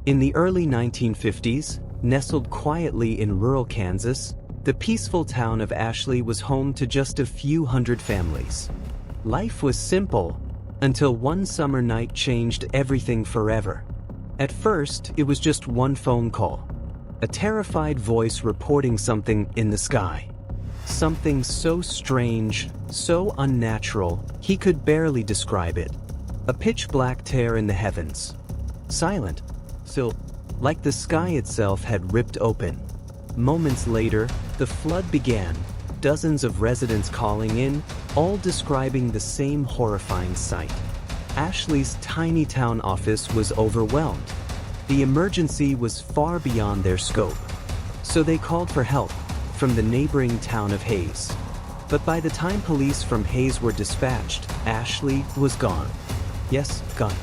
In the early 1950s, nestled quietly in rural Kansas, the peaceful town of Ashley was home to just a few hundred families. Life was simple, until one summer night changed everything forever. At first, it was just one phone call. A terrified voice reporting something in the sky. Something so strange, so unnatural, he could barely describe it. A pitch-black tear in the heavens. Silent, still, like the sky itself had ripped open. Moments later, the flood began, dozens of residents calling in, all describing the same horrifying sight. Ashley's tiny town office was overwhelmed. The emergency was far beyond their scope. So they called for help from the neighboring town of Hayes. But by the time police from Hayes were dispatched, Ashley was gone. Yes, gone.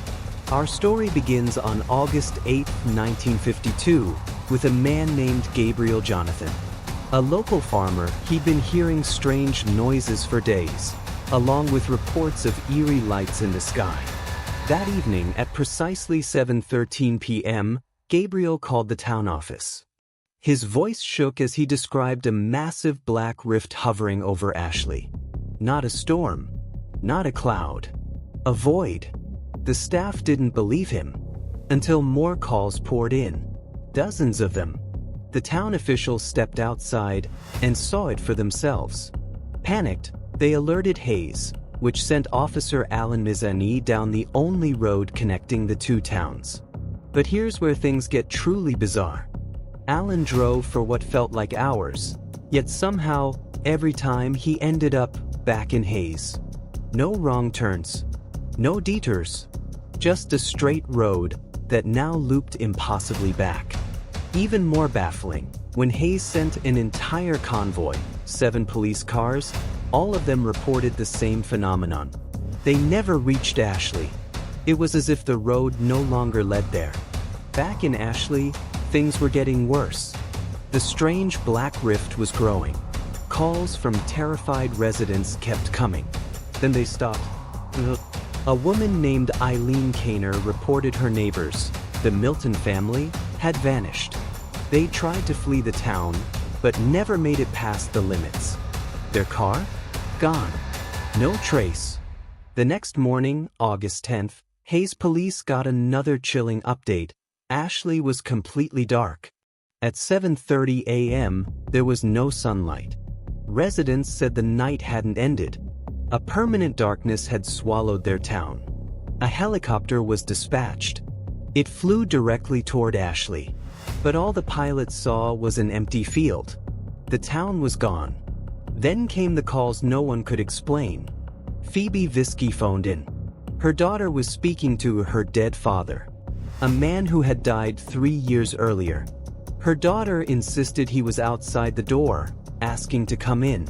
Our story begins on August 8, 1952, with a man named Gabriel Jonathan. A local farmer, he'd been hearing strange noises for days, along with reports of eerie lights in the sky. That evening, at precisely 7:13 p.m., Gabriel called the town office. His voice shook as he described a massive black rift hovering over Ashley. Not a storm, not a cloud, a void. The staff didn't believe him, until more calls poured in. Dozens of them. The town officials stepped outside and saw it for themselves. Panicked, they alerted Hayes, which sent Officer Alan Mizani down the only road connecting the two towns. But here's where things get truly bizarre. Alan drove for what felt like hours, yet somehow, every time he ended up back in Hayes. No wrong turns, no detours, just a straight road that now looped impossibly back. Even more baffling, when Hayes sent an entire convoy, 7 police cars, all of them reported the same phenomenon. They never reached Ashley. It was as if the road no longer led there. Back in Ashley, things were getting worse. The strange black rift was growing. Calls from terrified residents kept coming. Then they stopped. A woman named Eileen Kaner reported her neighbors, the Milton family, had vanished. They tried to flee the town, but never made it past the limits. Their car? Gone. No trace. The next morning, August 10th, Hayes police got another chilling update. Ashley was completely dark. At 7:30 a.m., there was no sunlight. Residents said the night hadn't ended. A permanent darkness had swallowed their town. A helicopter was dispatched. It flew directly toward Ashley. But all the pilot saw was an empty field. The town was gone. Then came the calls no one could explain. Phoebe Visky phoned in. Her daughter was speaking to her dead father, a man who had died 3 years earlier. Her daughter insisted he was outside the door, asking to come in.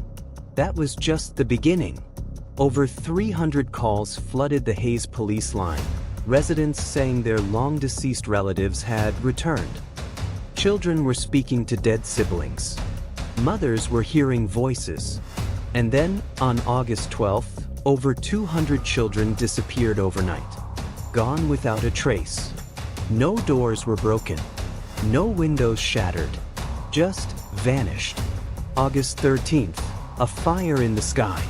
That was just the beginning. Over 300 calls flooded the Hayes police line, residents saying their long-deceased relatives had returned. Children were speaking to dead siblings. Mothers were hearing voices. And then, on August 12th, over 200 children disappeared overnight. Gone without a trace. No doors were broken. No windows shattered. Just vanished. August 13th, a fire in the sky.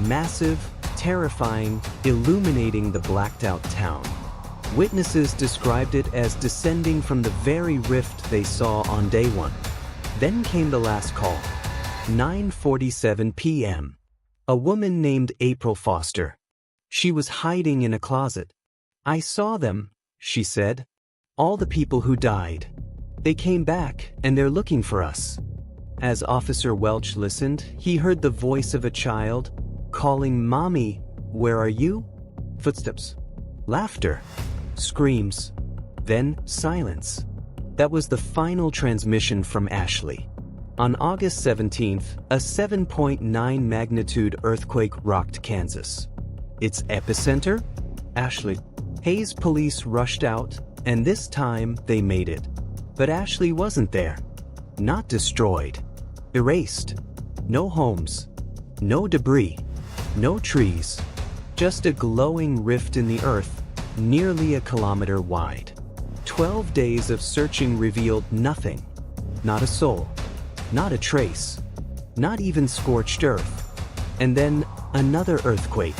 Massive, terrifying, illuminating the blacked-out town. Witnesses described it as descending from the very rift they saw on day one. Then came the last call. 9:47 p.m. A woman named April Foster. She was hiding in a closet. "I saw them," she said. "All the people who died. They came back, and they're looking for us." As Officer Welch listened, he heard the voice of a child, calling, "Mommy, where are you?" Footsteps. Laughter. Screams. Then silence. That was the final transmission from Ashley. On August 17th, a 7.9 magnitude earthquake rocked Kansas. Its epicenter? Ashley. Hayes police rushed out, and this time they made it. But Ashley wasn't there. Not destroyed. Erased. No homes. No debris. No trees. Just a glowing rift in the earth, nearly a kilometer wide. 12 days of searching revealed nothing. Not a soul. Not a trace. Not even scorched earth. And then another earthquake.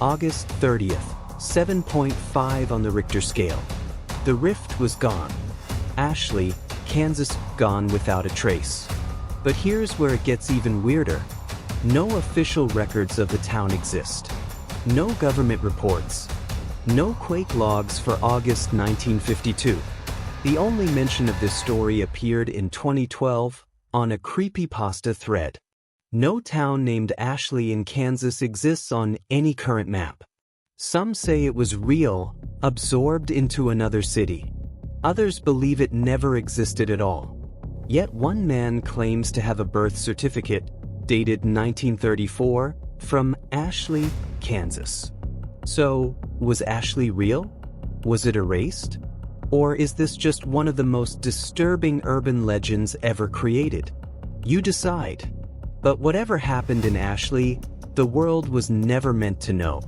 August 30th, 7.5 on the Richter scale. The rift was gone. Ashley, Kansas, gone without a trace. But here's where it gets even weirder. No official records of the town exist. No government reports. No quake logs for August 1952. The only mention of this story appeared in 2012 on a creepypasta thread. No town named Ashley in Kansas exists on any current map. Some say it was real, absorbed into another city. Others believe it never existed at all. Yet one man claims to have a birth certificate, dated 1934, from Ashley, Kansas. So, was Ashley real? Was it erased? Or is this just one of the most disturbing urban legends ever created? You decide. But whatever happened in Ashley, the world was never meant to know.